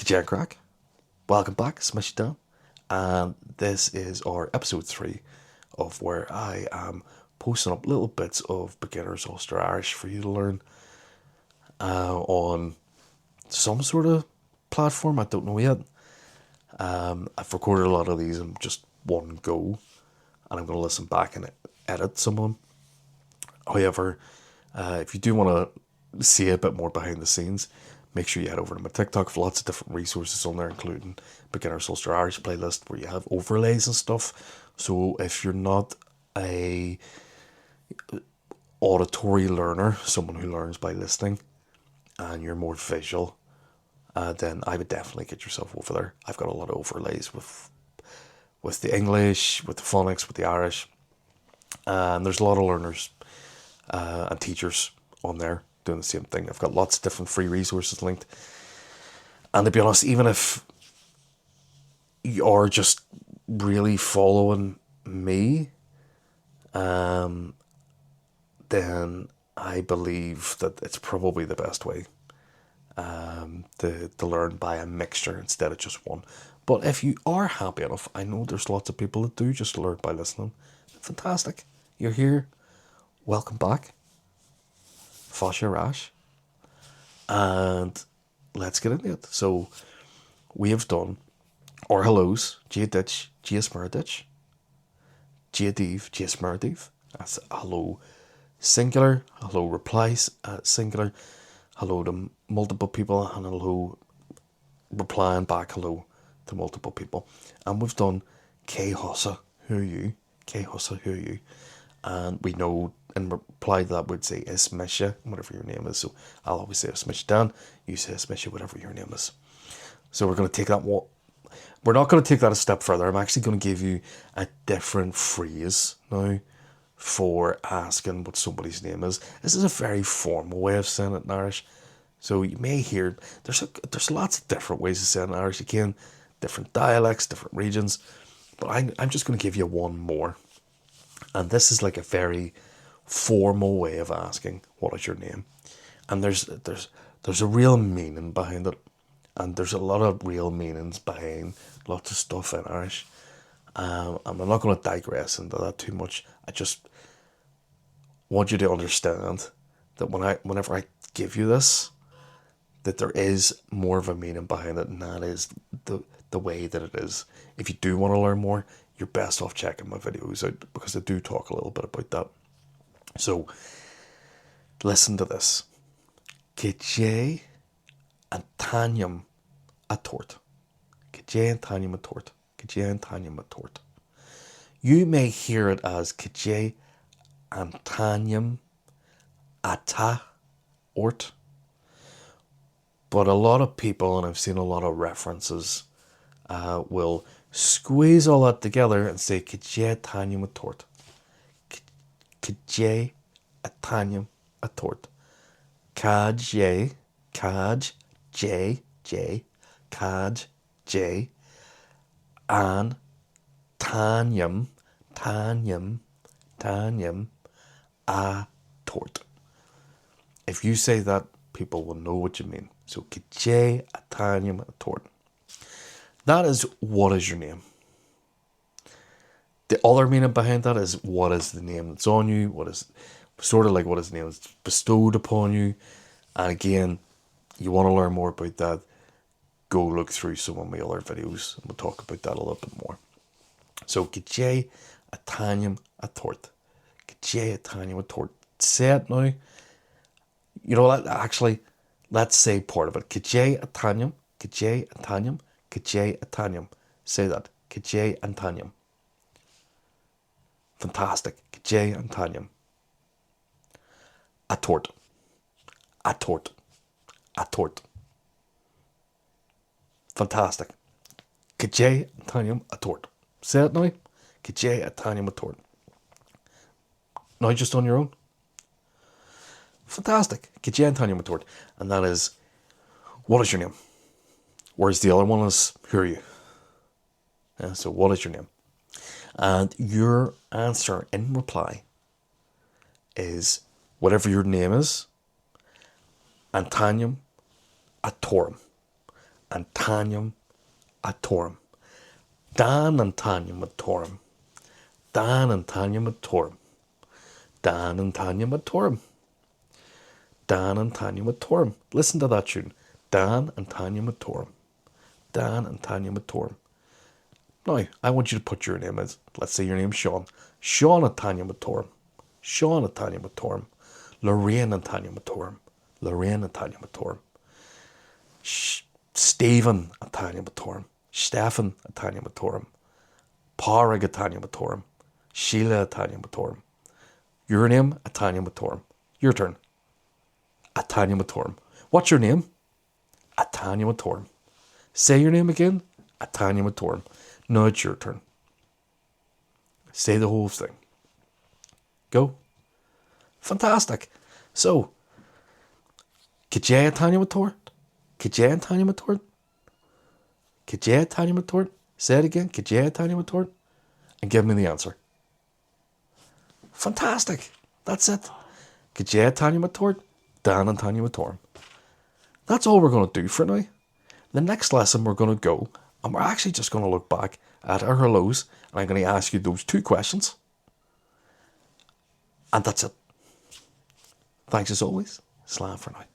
Jen Crack. Welcome back, Is Mise Dan. And this is our episode 3 of where I am posting up little bits of beginner's Ulster Irish for you to learn on some sort of platform. I don't know yet. I've recorded a lot of these in just one go, and I'm going to listen back and edit some of them. However, if you do want to see a bit more behind the scenes, make sure you head over to my TikTok for lots of different resources on there, including Beginner's Ulster Irish playlist where you have overlays and stuff. So if you're not a auditory learner, someone who learns by listening, and you're more visual, then I would definitely get yourself over there. I've got a lot of overlays with the English, with the phonics, with the Irish, and there's a lot of learners and teachers on there doing the same thing. I've got lots of different free resources linked. And to be honest, even if you are just really following me, then I believe that it's probably the best way to learn by a mixture instead of just one. But if you are happy enough, I know there's lots of people that do just learn by listening. Fantastic. You're here. Welcome back. Fasha Rash. And let's get into it. So we have done our hellos, Gia Ditch, Gia Smurditch, Gia Div, Gia Smurdiv. That's hello singular, hello replies singular, hello to multiple people, and hello replying back hello to multiple people. And we've done K Hussa, who are you? K Hussa, who are you? And we know in reply to that would say Is Mise, whatever your name is. So I'll always say Is Mise Dan, you say Is Mise, whatever your name is. So we're going to take that one. We're not going to take that a step further. I'm actually going to give you a different phrase now for asking what somebody's name is. This is a very formal way of saying it in Irish. So you may hear there's lots of different ways of saying it in Irish. Again, different dialects, different regions. But I'm just going to give you one more. And this is like a very formal way of asking, what is your name? And there's a real meaning behind it. And there's a lot of real meanings behind lots of stuff in Irish. And I'm not going to digress into that too much. I just want you to understand that whenever I give you this, that there is more of a meaning behind it, and that is the way that it is. If you do want to learn more, you're best off checking my videos out, because I do talk a little bit about that. So, listen to this. Kje and tanium a tort. Kje and tanium a tort. Kje and tanium a tort. You may hear it as Kje and tanium ata ort. But a lot of people, and I've seen a lot of references, will squeeze all that together and say Kje tanium a tort. Kje a tanium a tort. Kaj J, Kaj J, and tanium a tort. If you say that, people will know what you mean. So Kje a tanium a tort. That is, what is your name? The other meaning behind that is, what is the name that's on you? What is sort of like what is the name that's bestowed upon you? And again, you want to learn more about that, go look through some of my other videos and we'll talk about that a little bit more. So Kje a tanium a tort. Kje a tanium a tort. Say it now. You know what? Actually, let's say part of it. Kje a tanium. Kje a tanium. Kje a tanium. Say that. Kje and tanium. Fantastic. Kje and tanium. A tort. A tort. A tort. Fantastic. Kje and tanium a tort. Say it now. Kje a tanium a tort. Now just on your own. Fantastic. Kje and tanium a tort. And that is, what is your name? Whereas the other one is, who are you? So what is your name? And your answer in reply is whatever your name is, Antanium Atorum. and t-ainm t-ainm. Dan and t-ainm t-ainm. Dan and t-ainm t-ainm. Dan and t-ainm t-ainm. Dan and t-ainm t-ainm. Listen to that tune. Dan and t-ainm t-ainm. Dan and t-ainm t-ainm. Now, I want you to put your name as, let's say your name's Sean. Sean and t-ainm t-ainm. Sean and t-ainm t-ainm. Lorraine and t-ainm t-ainm. Lorraine and t-ainm t-ainm. Stephen and t-ainm t-ainm. Stefan and t-ainm t-ainm. Parag and t-ainm t-ainm. Sheila and t-ainm t-ainm. Your name and t-ainm t-ainm. Your turn. t-ainm t-ainm. What's your name? t-ainm t-ainm. Say your name again. t-ainm t-ainm. Now it's your turn. Say the whole thing. Go. Fantastic. So, Kajay t-ainm t-ainm. Kajay t-ainm t-ainm. Kajay t-ainm t-ainm. Say it again. Kajay t-ainm t-ainm. And give me the answer. Fantastic. That's it. Kajay t-ainm t-ainm. Dan and t-ainm t-ainm. That's all we're going to do for now. The next lesson we're going to go, and we're actually just going to look back at our hellos, and I'm going to ask you those 2 questions. And that's it. Thanks as always. Slán for now.